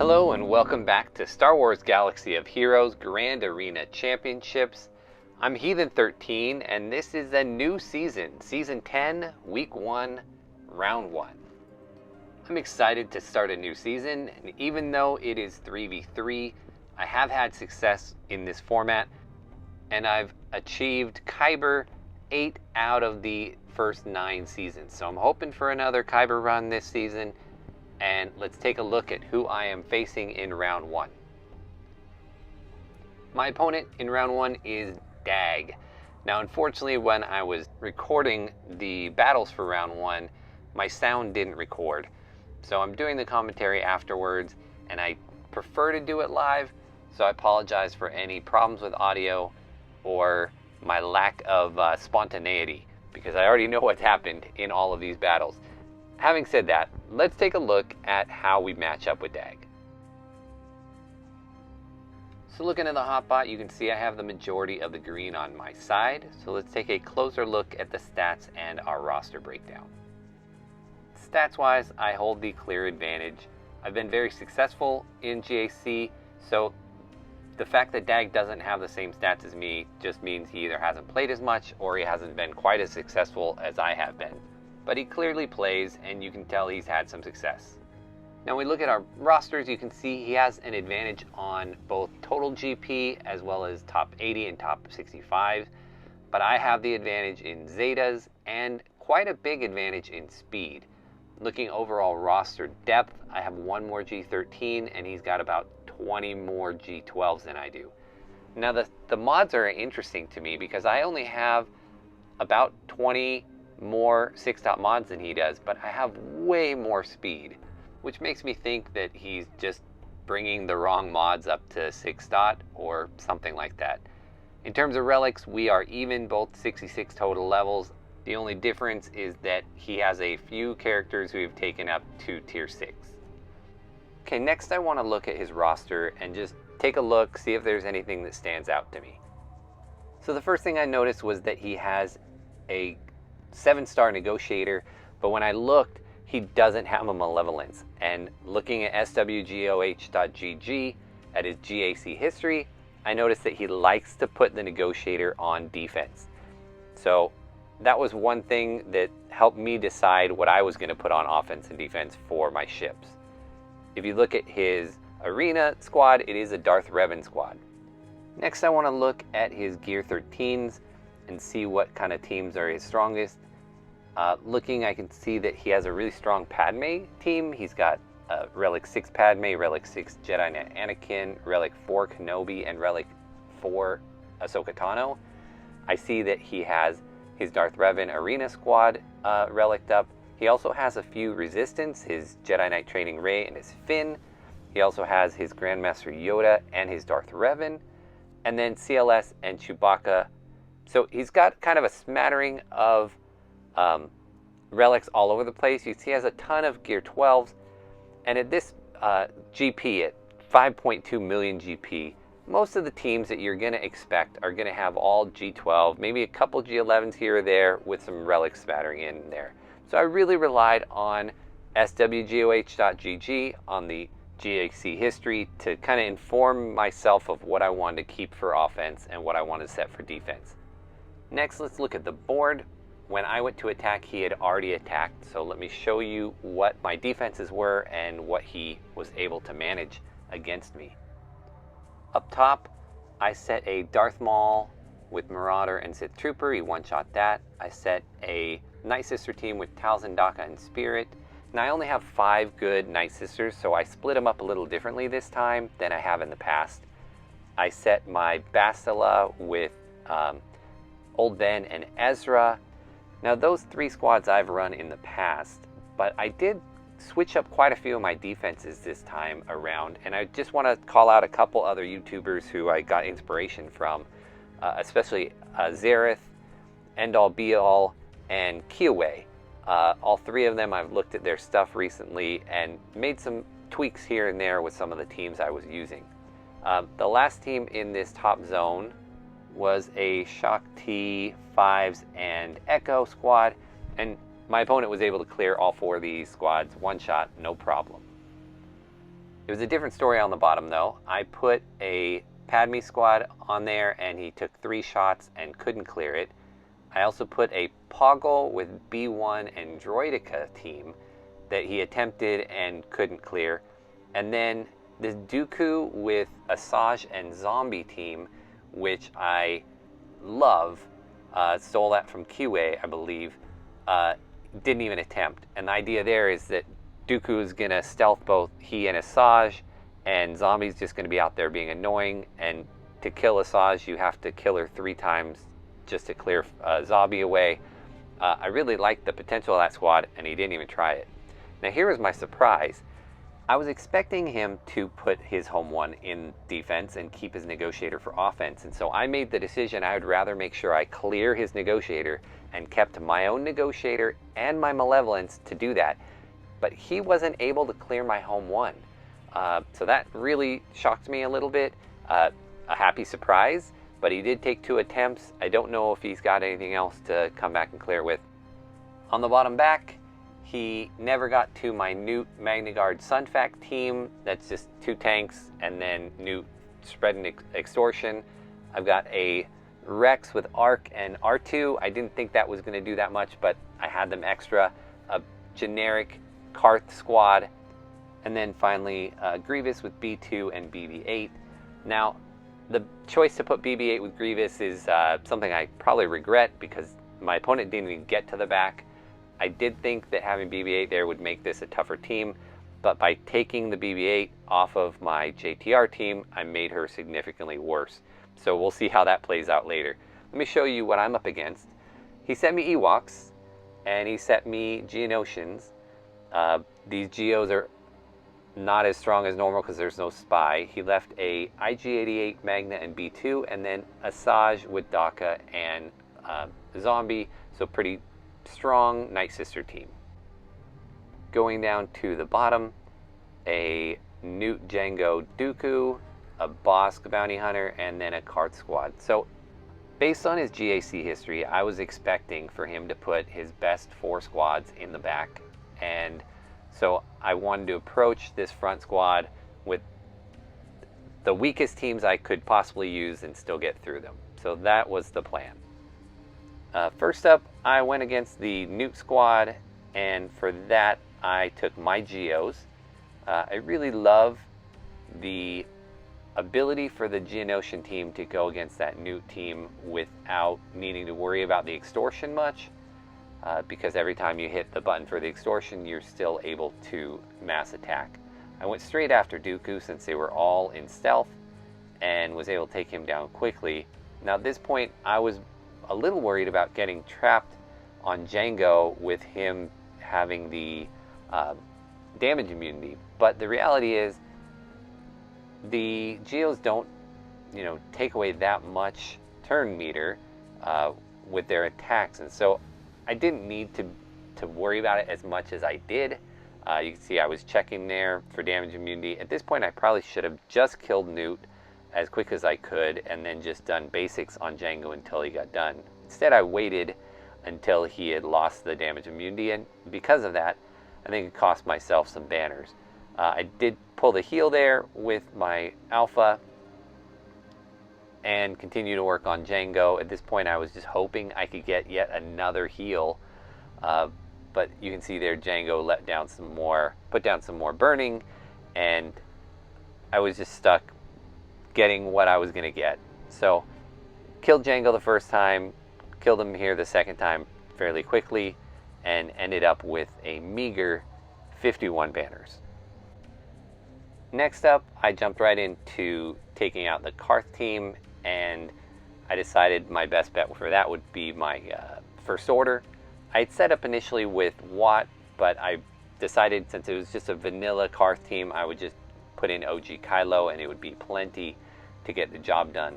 Hello and welcome back to Star Wars Galaxy of Heroes Grand Arena Championships. I'm Heathen 13 and this is a new season, Season 10, Week 1, Round 1. I'm excited to start a new season, and even though it is 3v3, I have had success in this format, and I've achieved Kyber 8 out of the first 9 seasons. So I'm hoping for another Kyber run this season. And let's take a look at who I am facing in round 1. My opponent in round 1 is Dag. Now, unfortunately, when I was recording the battles for round 1, my sound didn't record. So I'm doing the commentary afterwards, and I prefer to do it live, so I apologize for any problems with audio or my lack of spontaneity, because I already know what's happened in all of these battles. Having said that, let's take a look at how we match up with Dag. So looking at the hotbot, you can see I have the majority of the green on my side. So let's take a closer look at the stats and our roster breakdown. Stats wise, I hold the clear advantage. I've been very successful in GAC, so the fact that Dag doesn't have the same stats as me just means he either hasn't played as much or he hasn't been quite as successful as I have been. But he clearly plays, and you can tell he's had some success. Now we look at our rosters, you can see he has an advantage on both total GP as well as top 80 and top 65, but I have the advantage in Zetas and quite a big advantage in speed. Looking overall roster depth, I have one more G13 and he's got about 20 more G12s than I do. Now the mods are interesting to me because I only have about 20 more 6-dot mods than he does, but I have way more speed, which makes me think that he's just bringing the wrong mods up to 6-dot or something like that. In terms of relics, we are even, both 66 total levels. The only difference is that he has a few characters who we've taken up to tier 6. Okay, next I want to look at his roster and just take a look, see if there's anything that stands out to me. So the first thing I noticed was that he has a 7-star negotiator, but when I looked, he doesn't have a malevolence. And looking at SWGOH.GG at his GAC history, I noticed that he likes to put the negotiator on defense. So that was one thing that helped me decide what I was going to put on offense and defense for my ships. If you look at his arena squad, it is a Darth Revan squad. Next, I want to look at his Gear 13s and see what kind of teams are his strongest. Looking, I can see that he has a really strong Padme team. He's got Relic 6 Padme, Relic 6 Jedi Knight Anakin, Relic 4 Kenobi, and Relic 4 Ahsoka Tano. I see that he has his Darth Revan Arena squad reliced up. He also has a few Resistance, his Jedi Knight Training Rey and his Finn. He also has his Grandmaster Yoda and his Darth Revan, and then CLS and Chewbacca. So he's got kind of a smattering of relics all over the place. You see he has a ton of Gear 12s, and at this GP, at 5.2 million GP, most of the teams that you're going to expect are going to have all G12, maybe a couple G11s here or there with some relics spattering in there. So I really relied on SWGOH.GG, on the GAC history, to kind of inform myself of what I wanted to keep for offense and what I wanted to set for defense. Next, let's look at the board. When I went to attack, he had already attacked, so let me show you what my defenses were and what he was able to manage against me. Up top, I set a Darth Maul with Marauder and Sith Trooper. He one-shot that. I set a Night Sister team with Talzin, Daka, and Spirit. Now I only have 5 good Night Sisters, so I split them up a little differently this time than I have in the past. I set my Bastila with Old Ben and Ezra. Now those 3 squads I've run in the past, but I did switch up quite a few of my defenses this time around, and I just want to call out a couple other YouTubers who I got inspiration from, especially Zareth, Endall Beall, and Kiowe. All 3 of them, I've looked at their stuff recently and made some tweaks here and there with some of the teams I was using. The last team in this top zone was a Shock T, 5s, and Echo squad, and my opponent was able to clear all 4 of these squads one shot, no problem. It was a different story on the bottom though. I put a Padme squad on there and he took 3 shots and couldn't clear it. I also put a Poggle with B1 and Droideka team that he attempted and couldn't clear. And then this Dooku with Asajj and Zombie team, which I love, stole that from QA, I believe, didn't even attempt. And the idea there is that Dooku is going to stealth both he and Asajj, and Zombie's just going to be out there being annoying, and to kill Asajj, you have to kill her 3 times just to clear Zombie away. I really liked the potential of that squad, and he didn't even try it. Now here was my surprise. I was expecting him to put his home one in defense and keep his negotiator for offense, and so I made the decision I would rather make sure I clear his negotiator and kept my own negotiator and my malevolence to do that. But he wasn't able to clear my home one. So that really shocked me a little bit. A happy surprise, but he did take 2 attempts. I don't know if he's got anything else to come back and clear with. On the bottom back, he never got to my Newt Magnaguard Sunfac team. That's just 2 tanks and then Newt spreading extortion. I've got a Rex with Arc and R2. I didn't think that was going to do that much, but I had them extra. A generic Karth squad. And then finally Grievous with B2 and BB-8. Now, the choice to put BB-8 with Grievous is something I probably regret because my opponent didn't even get to the back. I did think that having BB-8 there would make this a tougher team, but by taking the BB-8 off of my JTR team, I made her significantly worse. So we'll see how that plays out later. Let me show you what I'm up against. He sent me Ewoks, and he sent me Geonosians. These Geos are not as strong as normal because there's no spy. He left a IG-88 Magna and B2, and then Asajj with Daka and Zombie, so pretty strong Night Sister team. Going down to the bottom, a Newt Jango Dooku, a Bosk Bounty Hunter, and then a Karth squad. So based on his GAC history, I was expecting for him to put his best 4 squads in the back, and so I wanted to approach this front squad with the weakest teams I could possibly use and still get through them. So that was the plan. First up, I went against the Newt Squad, and for that I took my Geos. I really love the ability for the Geonosian team to go against that Newt team without needing to worry about the extortion much, because every time you hit the button for the extortion, you're still able to mass attack. I went straight after Dooku since they were all in stealth and was able to take him down quickly. Now at this point, I was a little worried about getting trapped on Jango with him having the damage immunity, but the reality is the Geos don't, take away that much turn meter with their attacks, and so I didn't need to worry about it as much as I did. You can see I was checking there for damage immunity. At this point, I probably should have just killed Newt as quick as I could and then just done basics on Jango until he got done. Instead, I waited until he had lost the damage immunity, and because of that, I think it cost myself some banners. I did pull the heal there with my Alpha and continue to work on Jango. At this point, I was just hoping I could get yet another heal, but you can see there Jango put down some more burning, and I was just stuck getting what I was going to get. So killed Jango the first time, killed him here the second time fairly quickly, and ended up with a meager 51 banners. Next up, I jumped right into taking out the Karth team, and I decided my best bet for that would be my First Order. I had set up initially with Watt, but I decided since it was just a vanilla Karth team, I would just put in OG Kylo and it would be plenty to get the job done,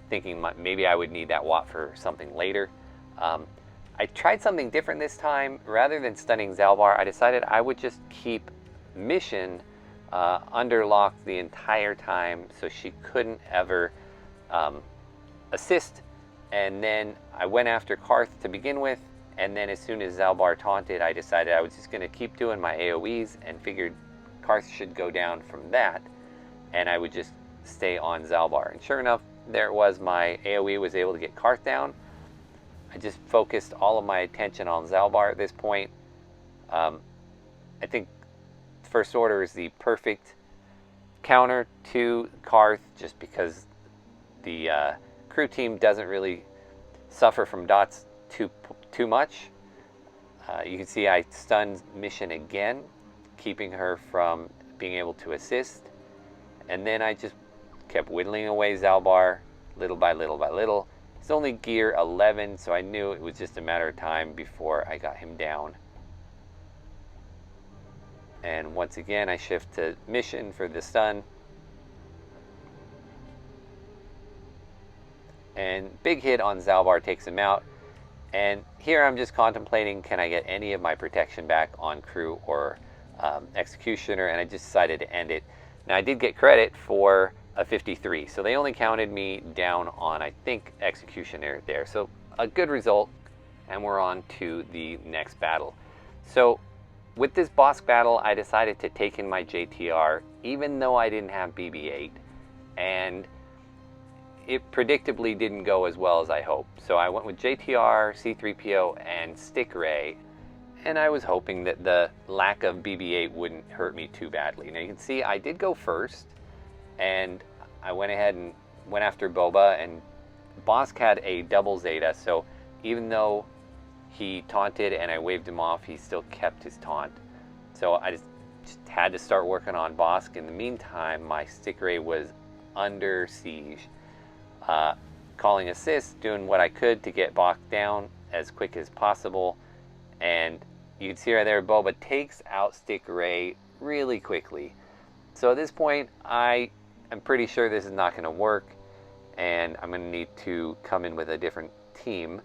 thinking maybe I would need that Watt for something later. I tried something different this time. Rather than stunning Zalbar, I decided I would just keep Mission underlocked the entire time so she couldn't ever assist, and then I went after Karth to begin with, and then as soon as Zalbar taunted, I decided I was just going to keep doing my AoEs and figured Karth should go down from that, and I would just stay on Zalbar. And sure enough, there it was. My AoE was able to get Karth down. I just focused all of my attention on Zalbar at this point. I think First Order is the perfect counter to Karth, just because the crew team doesn't really suffer from dots too much. You can see I stunned Mission again, keeping her from being able to assist. And then I just kept whittling away Zalbar, little by little by little. It's only gear 11, so I knew it was just a matter of time before I got him down. And once again, I shift to Mission for the stun. And big hit on Zalbar takes him out. And here I'm just contemplating, can I get any of my protection back on crew or executioner, and I just decided to end it. Now I did get credit for a 53, so they only counted me down on, I think, executioner there. So a good result, and we're on to the next battle. So with this boss battle, I decided to take in my JTR, even though I didn't have BB-8, and it predictably didn't go as well as I hoped. So I went with JTR, C-3PO, and Stingray, and I was hoping that the lack of BB-8 wouldn't hurt me too badly. Now you can see I did go first, and I went ahead and went after Boba, and Bosk had a double Zeta, so even though he taunted and I waved him off, he still kept his taunt. So I just had to start working on Bosk. In the meantime, my Stingray was under siege. Calling assist, doing what I could to get Bosk down as quick as possible. And you can see right there, Boba takes out Stingray really quickly. So at this point, I am pretty sure this is not going to work, and I'm going to need to come in with a different team.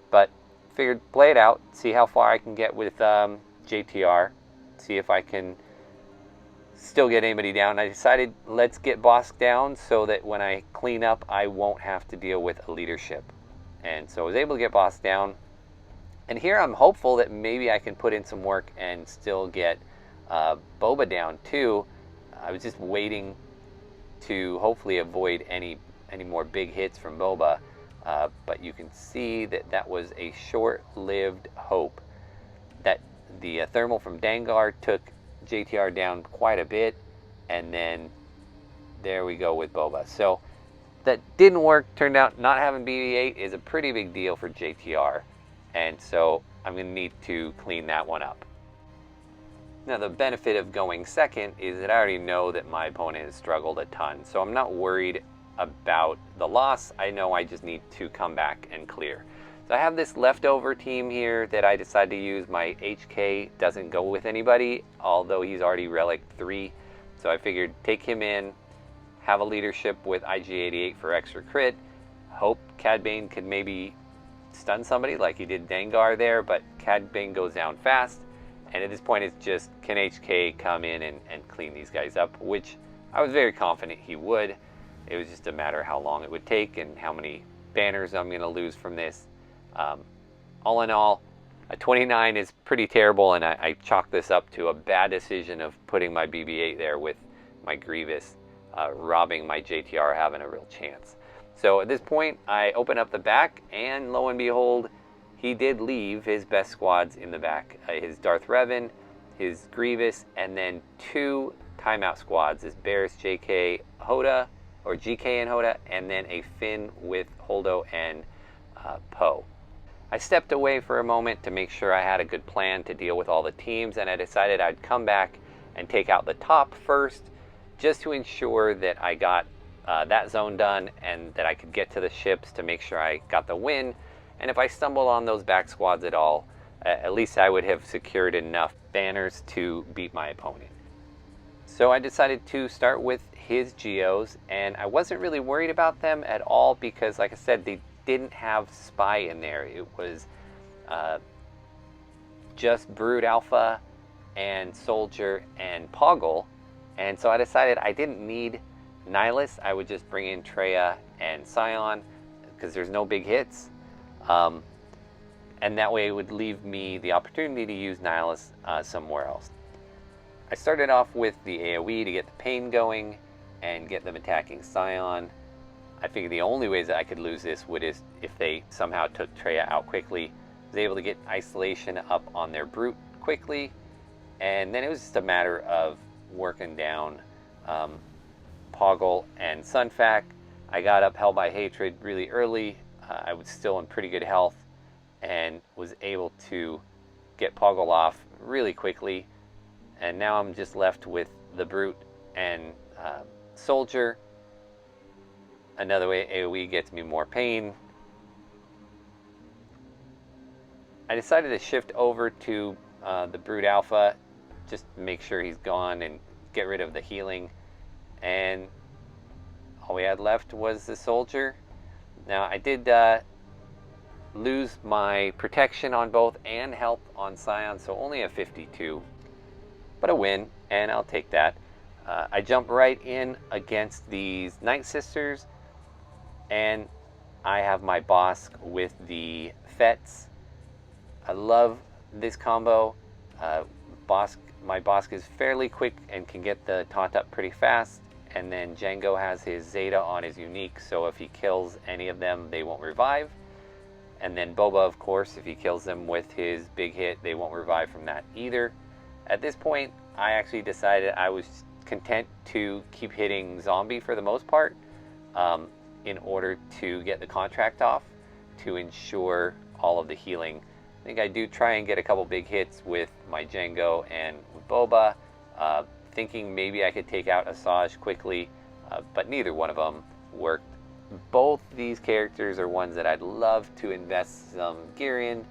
But figured, play it out, see how far I can get with JTR, see if I can still get anybody down. I decided, let's get Bosk down so that when I clean up, I won't have to deal with a leadership. And so I was able to get Bosk down. And here I'm hopeful that maybe I can put in some work and still get Boba down too. I was just waiting to hopefully avoid any more big hits from Boba. But you can see that that was a short-lived hope. That the thermal from Dengar took JTR down quite a bit, and then there we go with Boba. So that didn't work. Turned out not having BB-8 is a pretty big deal for JTR, and so I'm going to need to clean that one up. Now the benefit of going second is that I already know that my opponent has struggled a ton, so I'm not worried about the loss. I know I just need to come back and clear. So I have this leftover team here that I decided to use. My HK doesn't go with anybody, although he's already Relic 3. So I figured take him in, have a leadership with IG-88 for extra crit. Hope Cad Bane could maybe stun somebody like he did Dengar there, but Cad Bane goes down fast. And at this point it's just, can HK come in and clean these guys up, which I was very confident he would. It was just a matter of how long it would take and how many banners I'm going to lose from this. All in all, a 29 is pretty terrible, and I chalk this up to a bad decision of putting my BB-8 there with my Grievous, robbing my JTR having a real chance. So at this point, I open up the back, and lo and behold, he did leave his best squads in the back. His Darth Revan, his Grievous, and then 2 timeout squads. This Barris, JK, Hoda, or GK and Hoda, and then a Finn with Holdo and Poe. I stepped away for a moment to make sure I had a good plan to deal with all the teams, and I decided I'd come back and take out the top first, just to ensure that I got that zone done and that I could get to the ships to make sure I got the win. And if I stumbled on those back squads at all, at least I would have secured enough banners to beat my opponent. So I decided to start with his Geos, and I wasn't really worried about them at all because, like I said, they didn't have Spy in there. It was just Brood Alpha and Soldier and Poggle, and so I decided I didn't need Nihilus. I would just bring in Traya and Scion because there's no big hits, and that way it would leave me the opportunity to use Nihilus somewhere else. I started off with the AoE to get the pain going and get them attacking Scion. I figured the only ways that I could lose this would is if they somehow took Treya out quickly. I was able to get isolation up on their brute quickly, and then it was just a matter of working down Poggle and Sunfac. I got up Hell by Hatred really early. I was still in pretty good health and was able to get Poggle off really quickly. And now I'm just left with the brute and soldier. Another way AoE gets me more pain. I decided to shift over to the brute alpha, just to make sure he's gone and get rid of the healing. And all we had left was the soldier. Now I did lose my protection on both and health on Scion, so only a 52, but a win, and I'll take that. I jump right in against these Night Sisters, and I have my Bosk with the Fets. I love this combo. My Bosk is fairly quick and can get the taunt up pretty fast, and then Django has his Zeta on his unique, so if he kills any of them, they won't revive. And then Boba, of course, if he kills them with his big hit, they won't revive from that either. At this point, I actually decided I was content to keep hitting zombie for the most part, in order to get the contract off, to ensure all of the healing. I think I do try and get a couple big hits with my Django and with Boba, thinking maybe I could take out Asajj quickly, but neither one of them worked. Both these characters are ones that I'd love to invest some gear in,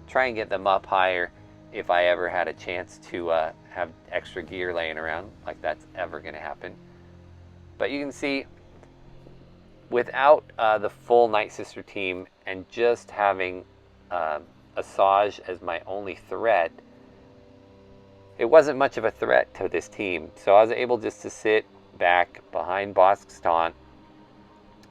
try and get them up higher if I ever had a chance to have extra gear laying around, like that's ever going to happen. But you can see, without the full Night Sister team and just having Asajj as my only threat, it wasn't much of a threat to this team. So I was able just to sit back behind Bosk's taunt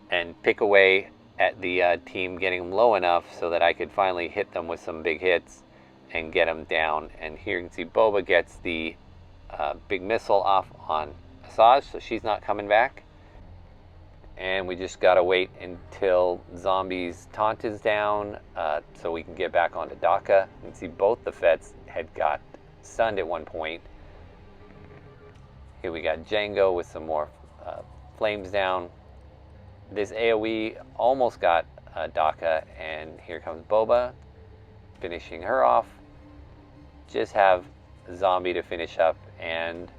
and pick away at the team, getting them low enough so that I could finally hit them with some big hits and get them down. And here you can see Boba gets the big missile off on Asajj, so she's not coming back. And we just gotta wait until Zombie's taunt is down, so we can get back onto Daka. You can see both the Fets had got stunned at one point. Here we got Django with some more flames down. This AoE almost got Daka, and here comes Boba, finishing her off. Just have Zombie to finish up, and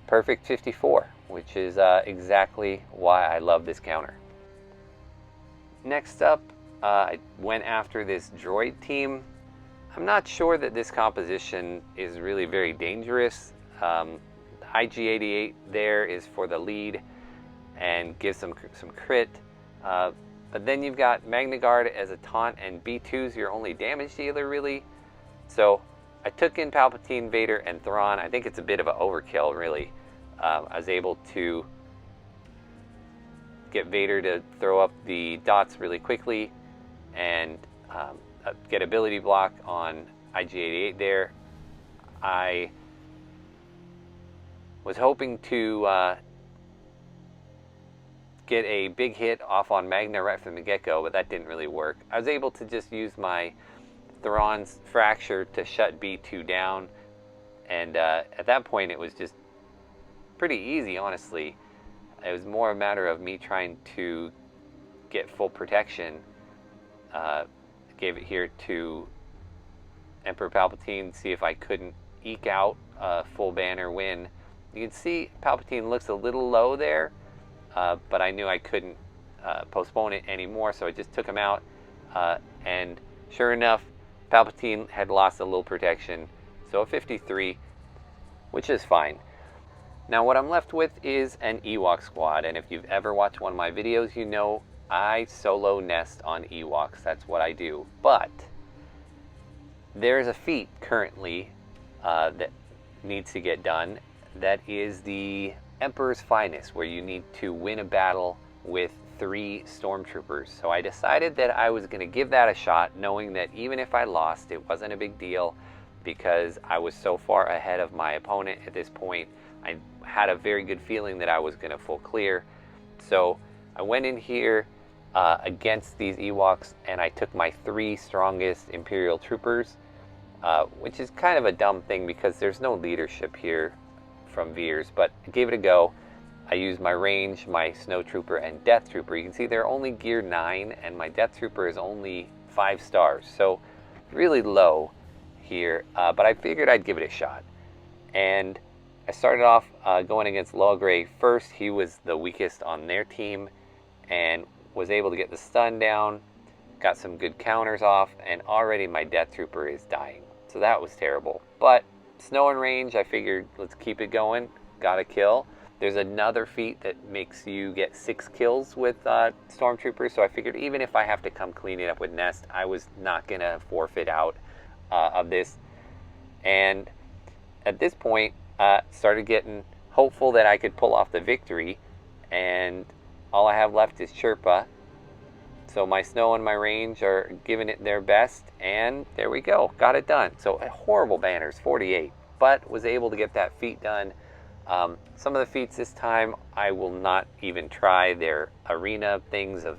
perfect 54, which is exactly why I love this counter. Next up, I went after this droid team. I'm not sure that this composition is really very dangerous. IG-88 there is for the lead and gives them some crit. But then you've got Magna Guard as a taunt, and B2's your only damage dealer, really. So I took in Palpatine, Vader, and Thrawn. I think it's a bit of an overkill, really. I was able to get Vader to throw up the dots really quickly and get ability block on IG-88 there. I was hoping to get a big hit off on Magna right from the get-go, but that didn't really work. I was able to just use my Thrawn's Fracture to shut B2 down, and at that point it was just pretty easy, honestly. It was more a matter of me trying to get full protection. Gave it here to Emperor Palpatine, see if I couldn't eke out a full banner win. You can see Palpatine looks a little low there, but I knew I couldn't postpone it anymore, so I just took him out. And sure enough, Palpatine had lost a little protection, so a 53, which is fine. Now what I'm left with is an Ewok squad, and if you've ever watched one of my videos, you know I solo nest on Ewoks. That's what I do. But there's a feat currently that needs to get done. That is the Emperor's Finest, where you need to win a battle with 3 stormtroopers. So I decided that I was going to give that a shot, knowing that even if I lost, it wasn't a big deal. because I was so far ahead of my opponent at this point. I had a very good feeling that I was going to full clear. So I went in here against these Ewoks, and I took my 3 strongest Imperial Troopers, which is kind of a dumb thing because there's no leadership here from Veers, but I gave it a go. I used my range, my Snow Trooper, and Death Trooper. You can see they're only gear 9, and my Death Trooper is only 5 stars, so really low here, but I figured I'd give it a shot. And I started off going against Logray first. He was the weakest on their team and was able to get the stun down, got some good counters off, and already my Death Trooper is dying. So that was terrible. But snow and range, I figured let's keep it going. Got a kill. There's another feat that makes you get 6 kills with Stormtroopers, so I figured even if I have to come clean it up with Nest, I was not going to forfeit out of this. And at this point, started getting hopeful that I could pull off the victory, and all I have left is Chirpa. So my snow and my range are giving it their best, and there we go, got it done. So horrible banners, 48, but was able to get that feat done. Some of the feats this time I will not even try. They're arena things of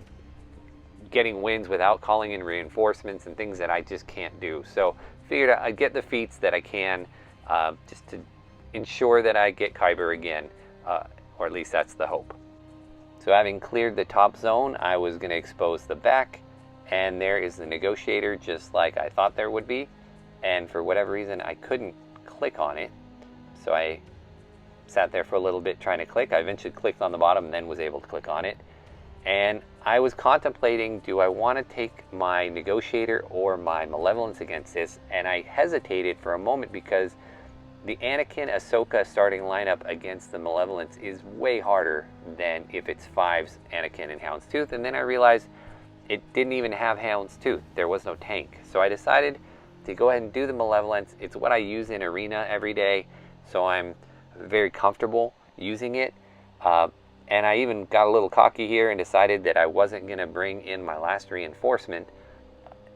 getting wins without calling in reinforcements and things that I just can't do. So figured I'd get the feats that I can, just to ensure that I get Kyber again, or at least that's the hope. So having cleared the top zone, I was going to expose the back, and there is the negotiator just like I thought there would be, and for whatever reason I couldn't click on it, so I sat there for a little bit trying to click. I eventually clicked on the bottom and then was able to click on it, and I was contemplating, do I want to take my negotiator or my malevolence against this, and I hesitated for a moment because the Anakin Ahsoka starting lineup against the Malevolence is way harder than if it's 5's Anakin and Houndstooth. And then I realized it didn't even have Houndstooth. There was no tank. So I decided to go ahead and do the Malevolence. It's what I use in Arena every day, so I'm very comfortable using it. And I even got a little cocky here and decided that I wasn't going to bring in my last reinforcement.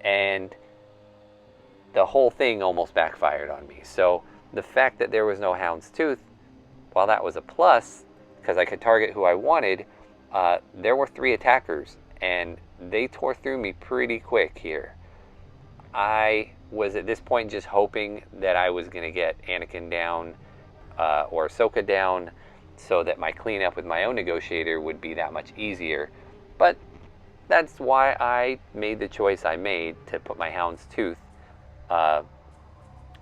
And the whole thing almost backfired on me. So the fact that there was no Houndstooth, while that was a plus, because I could target who I wanted, there were 3 attackers, and they tore through me pretty quick here. I was at this point just hoping that I was going to get Anakin down, or Ahsoka down, so that my cleanup with my own negotiator would be that much easier. But that's why I made the choice I made to put my Houndstooth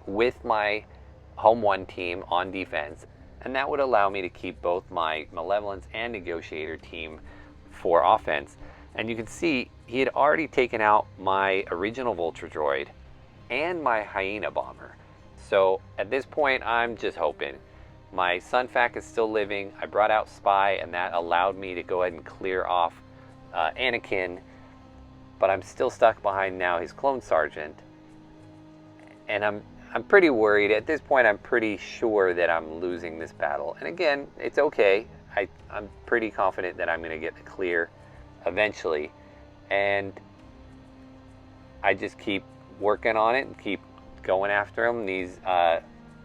with my Home 1 team on defense, and that would allow me to keep both my Malevolence and Negotiator team for offense. And you can see he had already taken out my original Vulture Droid and my Hyena Bomber. So at this point, I'm just hoping. My Sunfac is still living. I brought out Spy, and that allowed me to go ahead and clear off Anakin, but I'm still stuck behind now his Clone Sergeant, and I'm pretty worried. At this point, I'm pretty sure that I'm losing this battle. And again, it's okay. I'm pretty confident that I'm going to get the clear eventually. And I just keep working on it and keep going after him. These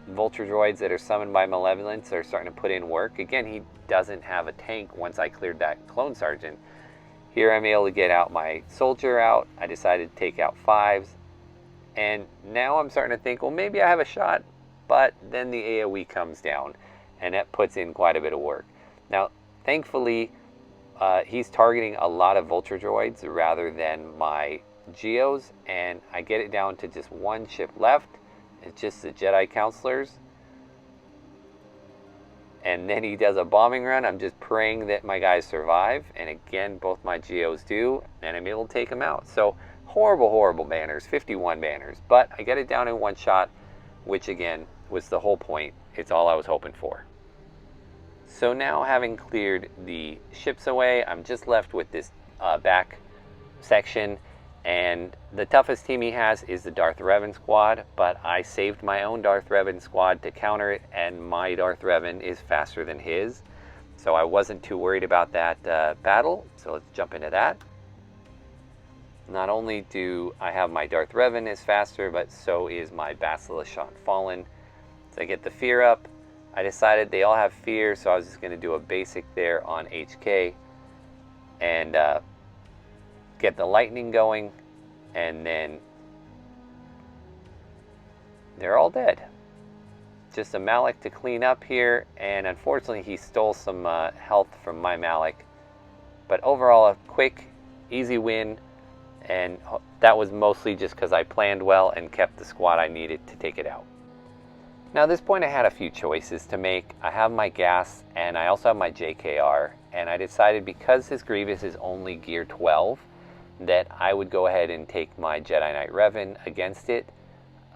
Vulture Droids that are summoned by Malevolence are starting to put in work. Again, he doesn't have a tank once I cleared that Clone Sergeant. Here I'm able to get out my Soldier out. I decided to take out 5s. And now I'm starting to think, well, maybe I have a shot, but then the AoE comes down, and that puts in quite a bit of work. Now, thankfully, he's targeting a lot of Vulture Droids rather than my Geos, and I get it down to just 1 ship left. It's just the Jedi Counselors. And then he does a bombing run. I'm just praying that my guys survive, and again, both my Geos do, and I'm able to take them out. So horrible, horrible banners, 51 banners. But I get it down in 1 shot, which again was the whole point. It's all I was hoping for. So now, having cleared the ships away, I'm just left with this back section. And the toughest team he has is the Darth Revan squad, but I saved my own Darth Revan squad to counter it, and my Darth Revan is faster than his. So I wasn't too worried about that battle, so let's jump into that. Not only do I have my Darth Revan is faster, but so is my Basilisk Fallen. So I get the fear up. I decided they all have fear, so I was just going to do a basic there on HK and get the lightning going, and then they're all dead. Just a Malik to clean up here, and unfortunately he stole some health from my Malik. But overall, a quick, easy win, and that was mostly just because I planned well and kept the squad I needed to take it out. Now at this point I had a few choices to make. I have my gas and I also have my JKR, and I decided because this Grievous is only gear 12 that I would go ahead and take my Jedi Knight Revan against it.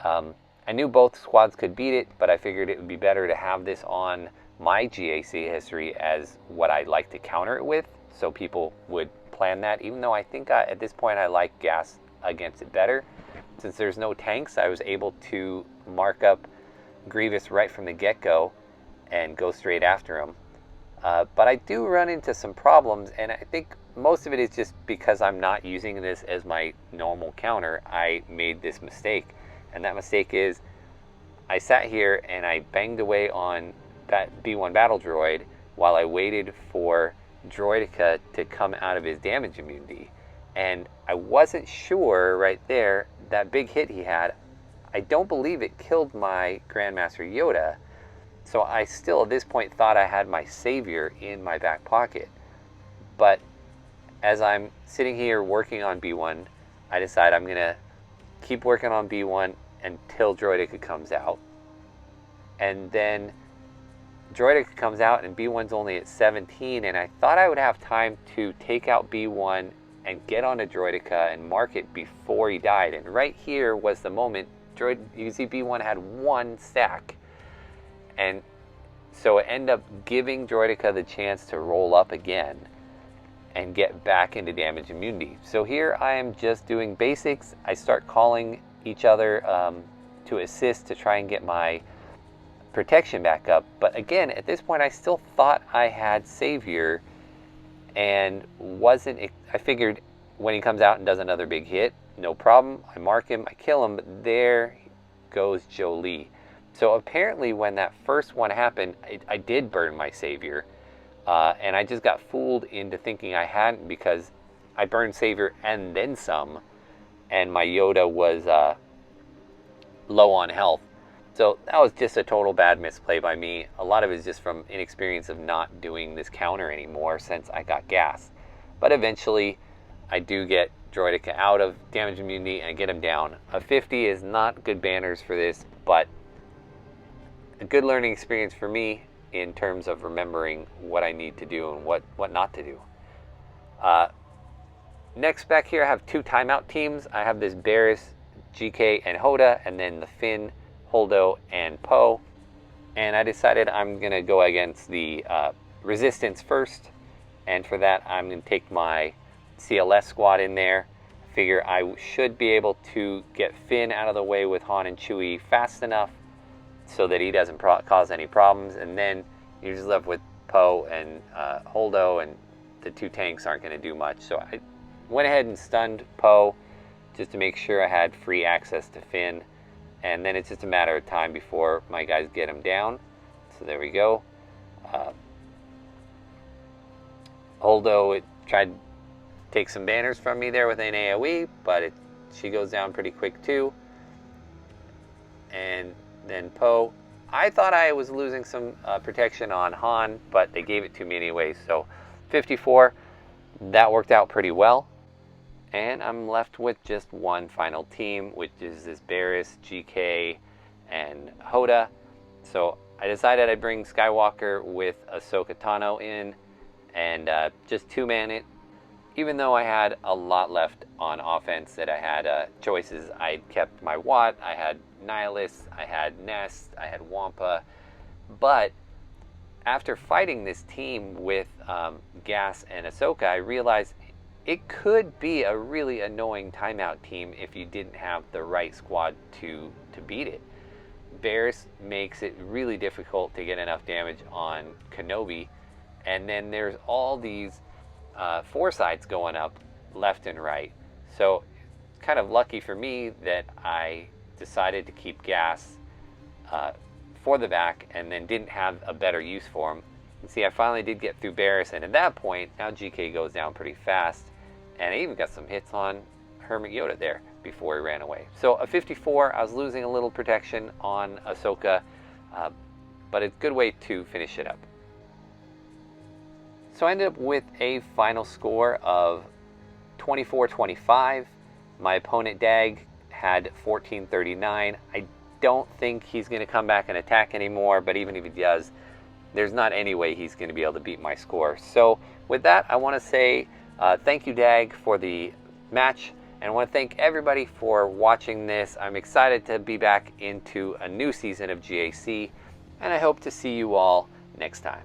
I knew both squads could beat it, but I figured it would be better to have this on my GAC history as what I'd like to counter it with, so people would plan that, even though I think at this point I like gas against it better. Since there's no tanks, I was able to mark up Grievous right from the get-go and go straight after him. But I do run into some problems, and I think most of it is just because I'm not using this as my normal counter. I made this mistake, and that mistake is I sat here and I banged away on that B1 battle droid while I waited for Droideka to come out of his damage immunity, and I wasn't sure right there that big hit he had. I don't believe it killed my Grandmaster Yoda, so I still at this point thought I had my savior in my back pocket. But as I'm sitting here working on B1, I decide I'm gonna keep working on B1 until Droideka comes out, and then Droideka comes out and B1's only at 17, and I thought I would have time to take out B1 and get onto Droideka and mark it before he died. And right here was the moment. You can see B1 had one stack, and so it ended up giving Droideka the chance to roll up again and get back into damage immunity. So here I am just doing basics. I start calling each other to assist to try and get my protection back up, but again at this point I still thought I had savior and wasn't. I figured when he comes out and does another big hit, no problem, I mark him, I kill him, but there goes Jolie. So apparently when that first one happened, I did burn my savior, and I just got fooled into thinking I hadn't, because I burned savior and then some, and my Yoda was low on health. So that was just a total bad misplay by me. A lot of it is just from inexperience of not doing this counter anymore since I got gas. But eventually I do get Droideka out of damage immunity and I get him down. A 50 is not good banners for this, but a good learning experience for me in terms of remembering what I need to do and what not to do. Next back here I have two timeout teams. I have this Barriss, GK, and Hoda, and then the Finn, Holdo, and Poe. And I decided I'm going to go against the Resistance first, and for that I'm going to take my CLS squad in there. Figure I should be able to get Finn out of the way with Han and Chewie fast enough so that he doesn't cause any problems, and then you're just left with Poe and Holdo, and the two tanks aren't going to do much. So I went ahead and stunned Poe just to make sure I had free access to Finn, and then it's just a matter of time before my guys get him down. So there we go. Holdo tried to take some banners from me there with an AoE, but she goes down pretty quick too. And then Poe, I thought I was losing some protection on Han, but they gave it to me anyway. So 54, that worked out pretty well. And I'm left with just one final team, which is this Barriss, GK, and Hoda. So I decided I'd bring Skywalker with Ahsoka Tano in and just two-man it. Even though I had a lot left on offense that I had choices, I kept my Watt, I had Nihilus, I had Nest, I had Wampa. But after fighting this team with Gas and Ahsoka, I realized it could be a really annoying timeout team if you didn't have the right squad to beat it. Barriss makes it really difficult to get enough damage on Kenobi, and then there's all these foresights going up left and right. So kind of lucky for me that I decided to keep gas for the back and then didn't have a better use for him. You see, I finally did get through Barris, and at that point, now GK goes down pretty fast, and I even got some hits on Hermit Yoda there before he ran away. So a 54, I was losing a little protection on Ahsoka, but it's a good way to finish it up. So I ended up with a final score of 24-25. My opponent Dag had 14-39. I don't think he's going to come back and attack anymore, but even if he does, there's not any way he's going to be able to beat my score. So with that, I want to say thank you, Dag, for the match, and I want to thank everybody for watching this. I'm excited to be back into a new season of GAC, and I hope to see you all next time.